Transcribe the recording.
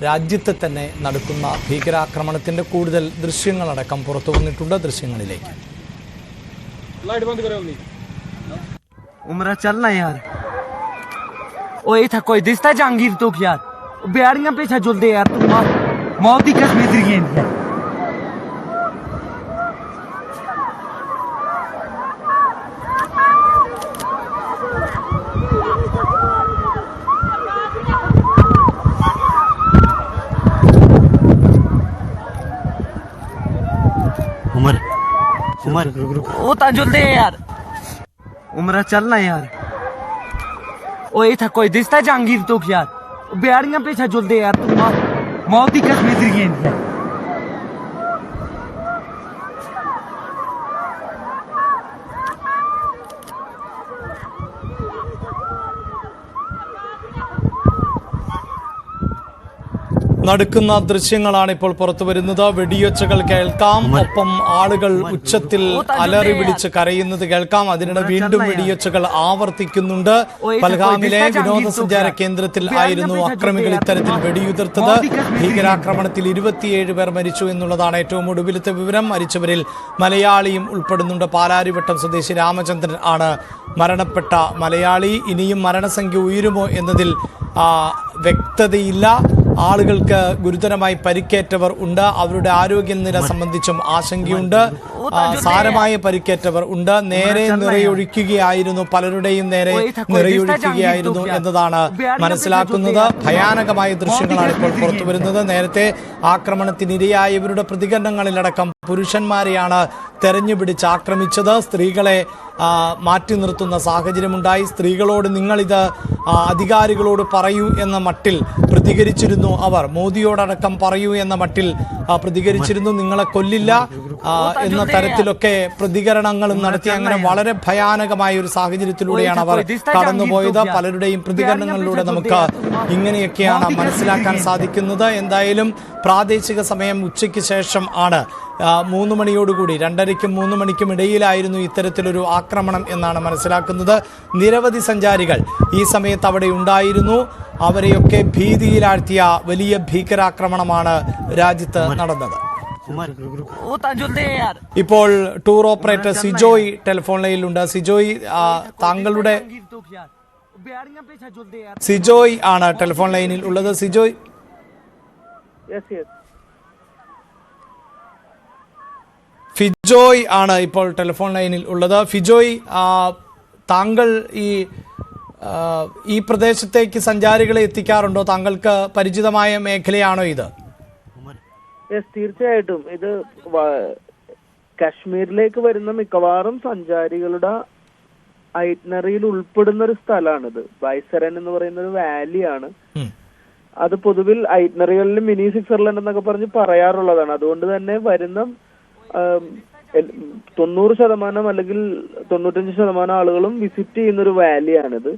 രാജ്യത്തെ തന്നെ നടക്കുന്ന ഭീകരാക്രമണത്തിൻ്റെ കൂടുതൽ ദൃശ്യങ്ങളടക്കം പുറത്തു വന്നിട്ടുണ്ട്. ദൃശ്യങ്ങളിലേക്ക്. उमरा चलना यार ओए था कोई दिसता जहांगीर तो यार बेड़ियां पीछे जुलदे यार तू मौत दी कसम इधर गई है उमर उमर ओ ता जुलदे यार उमरा चलना यार ओए था कोई दिसता जहांगीर तो यार बेड़ियां पीछे जुलदे यार तू मौत दी कसम इधर गई है നടക്കുന്ന ദൃശ്യങ്ങളാണ് ഇപ്പോൾ പുറത്തു വരുന്നത്. വെടിയൊച്ചകൾ കേൾക്കാം, ഒപ്പം ആളുകൾ ഉച്ചത്തിൽ അലറി വിളിച്ച് കരയുന്നത് കേൾക്കാം. അതിനിടെ വീണ്ടും വെടിയൊച്ചകൾ ആവർത്തിക്കുന്നുണ്ട്. പൽഗാമിലെ വിനോദസഞ്ചാര കേന്ദ്രത്തിൽ ആയിരുന്നു അക്രമികൾ ഇത്തരത്തിൽ വെടിയുതിർത്തത്. ഭീകരാക്രമണത്തിൽ 27 പേർ മരിച്ചു എന്നുള്ളതാണ് ഏറ്റവും ഒടുവിലത്തെ വിവരം. മരിച്ചവരിൽ മലയാളിയും ഉൾപ്പെടുന്നുണ്ട്. പാലാരിവട്ടം സ്വദേശി രാമചന്ദ്രൻ ആണ് മരണപ്പെട്ട മലയാളി. ഇനിയും മരണസംഖ്യ ഉയരുമോ എന്നതിൽ വ്യക്തതയില്ല. ആളുകൾക്ക് ഗുരുതരമായി പരിക്കേറ്റവർ ഉണ്ട്. അവരുടെ ആരോഗ്യനില സംബന്ധിച്ചും ആശങ്കയുണ്ട്. സാരമായ പരിക്കേറ്റവർ ഉണ്ട്. നേരെ നിറയൊഴിക്കുകയായിരുന്നു, പലരുടെയും നേരെ നിറയൊഴിക്കുകയായിരുന്നു എന്നതാണ് മനസ്സിലാക്കുന്നത്. ഭയാനകമായ ദൃശ്യങ്ങളാണ് ഇപ്പോൾ പുറത്തു വരുന്നത്. നേരത്തെ ആക്രമണത്തിനിരയായവരുടെ പ്രതികരണങ്ങളിലടക്കം പുരുഷന്മാരെയാണ് തെരഞ്ഞുപിടിച്ച് ആക്രമിച്ചത്. സ്ത്രീകളെ മാറ്റി നിർത്തുന്ന സാഹചര്യമുണ്ടായി. സ്ത്രീകളോട് നിങ്ങളിത് അധികാരികളോട് പറയൂ എന്ന മട്ടിൽ പ്രതികരിച്ചിരുന്നു അവർ. മോദിയോടടക്കം പറയൂ എന്ന മട്ടിൽ പ്രതികരിച്ചിരുന്നു. നിങ്ങളെ കൊല്ലില്ല എന്ന തരത്തിലൊക്കെ പ്രതികരണങ്ങളും നടത്തി. അങ്ങനെ വളരെ ഭയാനകമായ ഒരു സാഹചര്യത്തിലൂടെയാണ് അവർ കടന്നുപോയത്. പലരുടെയും പ്രതികരണങ്ങളിലൂടെ നമുക്ക് ഇങ്ങനെയൊക്കെയാണ് മനസ്സിലാക്കാൻ സാധിക്കുന്നത്. എന്തായാലും പ്രാദേശിക സമയം ഉച്ചയ്ക്ക് ശേഷം ആണ് 3 മണിയോടുകൂടി 2:30ക്കും 3 മണിക്കും ഇടയിലായിരുന്നു ഇത്തരത്തിലൊരു ആക്രമണം എന്നാണ് മനസ്സിലാക്കുന്നത്. നിരവധി സഞ്ചാരികൾ ഈ സമയത്ത് അവിടെ ഉണ്ടായിരുന്നു. അവരെയൊക്കെ ഭീതിയിലാഴ്ത്തിയ വലിയ ഭീകരാക്രമണമാണ് രാജ്യത്ത് നടന്നത്. ഇപ്പോൾ ടൂർ ഓപ്പറേറ്റർ സിജോയ് ടെലിഫോൺ ലൈനിലുണ്ട്. സിജോയ്, താങ്കളുടെ സിജോയ് ആണ് ടെലിഫോൺ ലൈനിൽ ഉള്ളത്. സിജോയ്, ഫിജോയ് ആണ് ഇപ്പോൾ ടെലിഫോൺ ലൈനിൽ ഉള്ളത്. ഫിജോയ്, താങ്കൾ ഈ പ്രദേശത്തേക്ക് സഞ്ചാരികളെ എത്തിക്കാറുണ്ടോ? താങ്കൾക്ക് പരിചിതമായ മേഖലയാണോ ഇത്? തീർച്ചയായിട്ടും. ഇത് കാശ്മീരിലേക്ക് വരുന്ന മിക്കവാറും സഞ്ചാരികളുടെ ഐറ്റ്നറിയിൽ ഉൾപ്പെടുന്ന ഒരു സ്ഥലമാണിത്. ബൈസരൻ എന്ന് പറയുന്ന ഒരു വാലിയാണ്. അത് പൊതുവിൽ ഐറ്റ്നറികളിൽ മിനി സ്വിറ്റ്സർലൻഡ് എന്നൊക്കെ പറഞ്ഞ് പറയാറുള്ളതാണ്. അതുകൊണ്ട് തന്നെ വരുന്ന 90% അല്ലെങ്കിൽ 95% ആളുകളും വിസിറ്റ് ചെയ്യുന്ന ഒരു വാലിയാണിത്.